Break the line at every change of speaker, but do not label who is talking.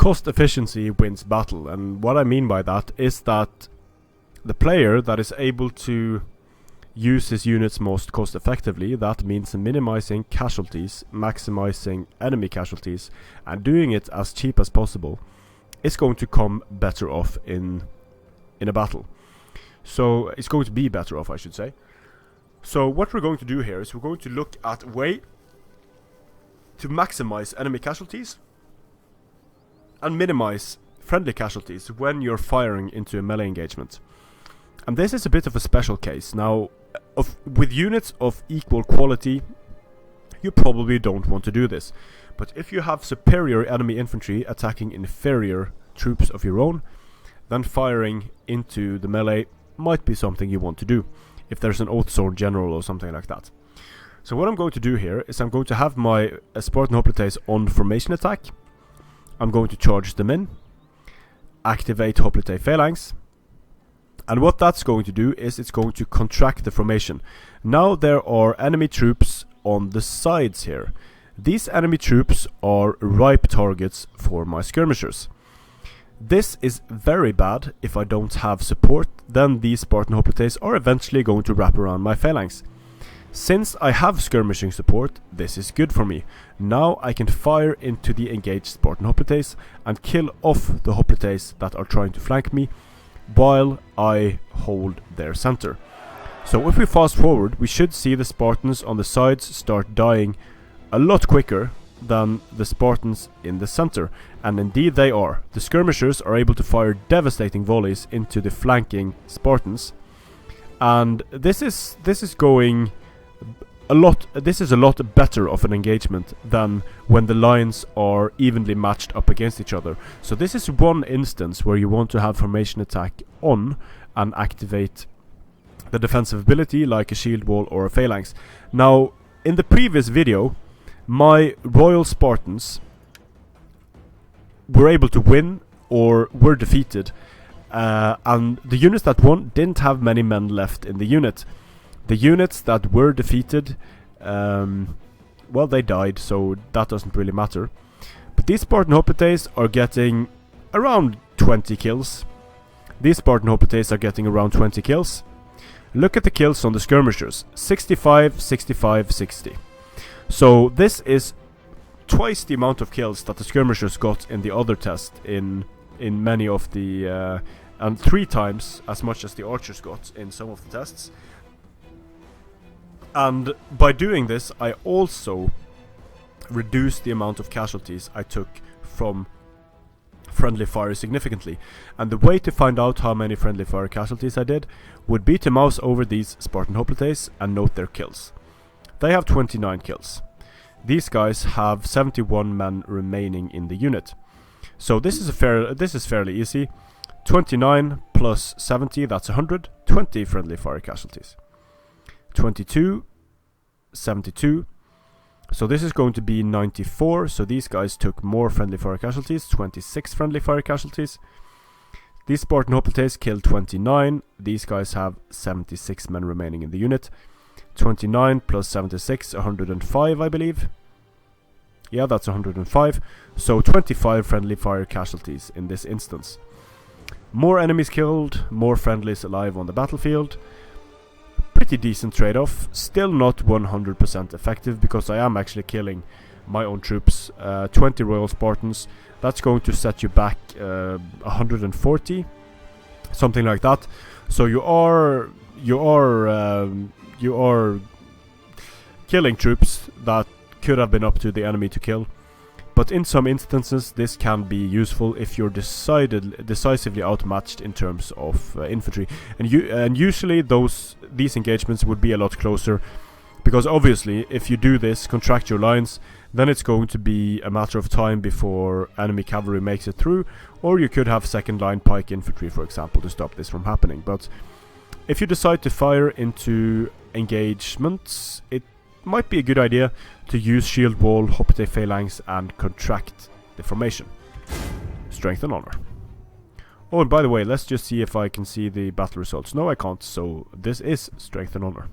cost efficiency wins battle, and what I mean by that is that the player that is able to use his units most cost effectively, that means minimizing casualties, maximizing enemy casualties, and doing it as cheap as possible, is going to come better off in a battle. So it's going to be better off, I should say. So what we're going to do here is we're going to look at a way to maximize enemy casualties and minimize friendly casualties when you're firing into a melee engagement. And this is a bit of a special case. Now, with units of equal quality, you probably don't want to do this. But if you have superior enemy infantry attacking inferior troops of your own, then firing into the melee might be something you want to do, if there's an Oathsworn general or something like that. So what I'm going to do here is I'm going to have my Spartan Hoplites on formation attack. I'm going to charge them in, activate Hoplite Phalanx, and what that's going to do is it's going to contract the formation. Now there are enemy troops on the sides here. These enemy troops are ripe targets for my skirmishers. This is very bad if I don't have support, then these Spartan Hoplites are eventually going to wrap around my Phalanx. Since I have skirmishing support, this is good for me. Now I can fire into the engaged Spartan Hoplites and kill off the Hoplites that are trying to flank me, while I hold their center. So if we fast forward, we should see the Spartans on the sides start dying a lot quicker than the Spartans in the center, and indeed they are. The skirmishers are able to fire devastating volleys into the flanking Spartans, and this is a lot better of an engagement than when the lines are evenly matched up against each other. So this is one instance where you want to have formation attack on and activate the defensive ability like a shield wall or a phalanx. Now, in the previous video, my Royal Spartans were able to win or were defeated, and the units that won didn't have many men left in the unit. The units that were defeated, well, they died, so that doesn't really matter. But these Spartan Hoplites are getting around 20 kills. These Spartan Hoplites are getting around 20 kills. Look at the kills on the skirmishers. 65, 65, 60. So this is twice the amount of kills that the skirmishers got in the other test in many of the... and 3 times as much as the archers got in some of the tests. And by doing this, I also reduced the amount of casualties I took from friendly fire significantly. And the way to find out how many friendly fire casualties I did would be to mouse over these Spartan Hoplites and note their kills. They have 29 kills. These guys have 71 men remaining in the unit. So this is fairly easy. 29 plus 70, that's 100. 20 friendly fire casualties. 22, 72. So this is going to be 94. So these guys took more friendly fire casualties. 26 friendly fire casualties. These Spartan Hoplites killed 29. These guys have 76 men remaining in the unit. 29 plus 76, 105, I believe. Yeah, that's 105. So 25 friendly fire casualties in this instance. More enemies killed, more friendlies alive on the battlefield. Pretty decent trade-off. Still not 100% effective, because I am actually killing my own troops. 20 Royal Spartans. That's going to set you back 140, something like that. So you are killing troops that could have been up to the enemy to kill. But in some instances, this can be useful if you're decisively outmatched in terms of infantry. And usually these engagements would be a lot closer, because obviously if you do this, contract your lines, then it's going to be a matter of time before enemy cavalry makes it through, or you could have second line pike infantry, for example, to stop this from happening. But if you decide to fire into engagements, it might be a good idea to use Shieldwall, Hoplite Phalanx, and contract the formation. Strength and honor. Oh, and by the way, let's just see if I can see the battle results. No, I can't, so this is strength and honor.